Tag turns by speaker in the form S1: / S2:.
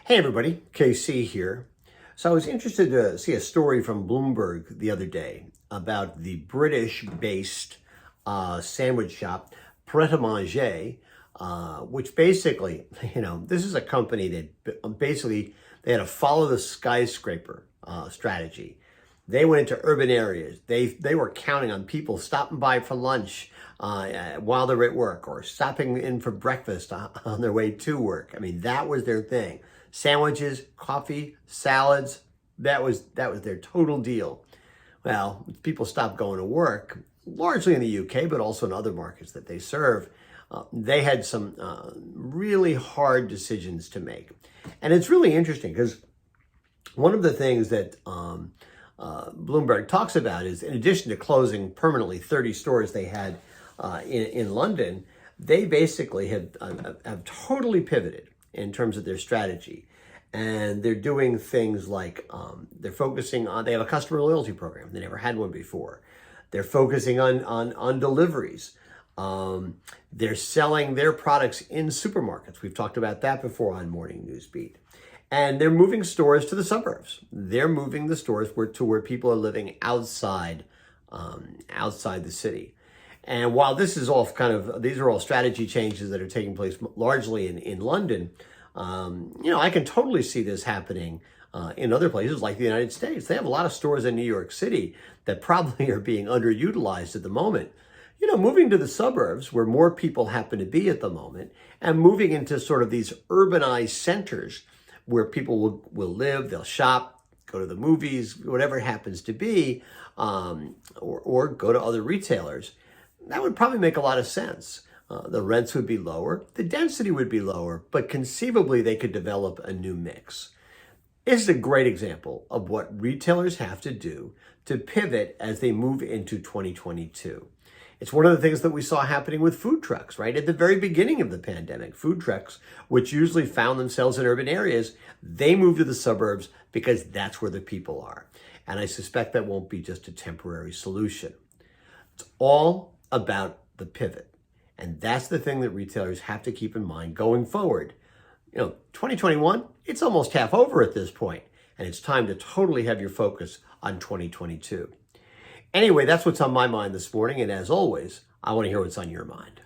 S1: Hey everybody, KC here. So I was interested to see a story from Bloomberg the other day about the British-based sandwich shop, Pret A Manger, which basically, this is a company that basically they had a follow the skyscraper strategy. They went into urban areas. They were counting on people stopping by for lunch while they're at work, or stopping in for breakfast on their way to work. I mean, that was their thing. Sandwiches, coffee, salads, that was their total deal. Well, people stopped going to work, largely in the UK, but also in other markets that they serve. They had some really hard decisions to make. And it's really interesting because one of the things that Bloomberg talks about is, in addition to closing permanently 30 stores they had in London, they basically have totally pivoted in terms of their strategy. And they're doing things like they're focusing on, they have a customer loyalty program. They never had one before. They're focusing on deliveries. They're selling their products in supermarkets. We've talked about that before on Morning News Beat. And they're moving stores to the suburbs. They're moving the stores to where people are living outside the city. And while this is all these are all strategy changes that are taking place largely in London, I can totally see this happening in other places like the United States. They have a lot of stores in New York City that probably are being underutilized at the moment. Moving to the suburbs where more people happen to be at the moment, and moving into sort of these urbanized centers where people will live, they'll shop, go to the movies, whatever it happens to be, or go to other retailers. That would probably make a lot of sense. The rents would be lower, the density would be lower, but conceivably they could develop a new mix. This is a great example of what retailers have to do to pivot as they move into 2022. It's one of the things that we saw happening with food trucks, right? At the very beginning of the pandemic, food trucks, which usually found themselves in urban areas, they moved to the suburbs because that's where the people are. And I suspect that won't be just a temporary solution. It's all about the pivot. And that's the thing that retailers have to keep in mind going forward. 2021, it's almost half over at this point, and it's time to totally have your focus on 2022. Anyway, that's what's on my mind this morning, and as always, I want to hear what's on your mind.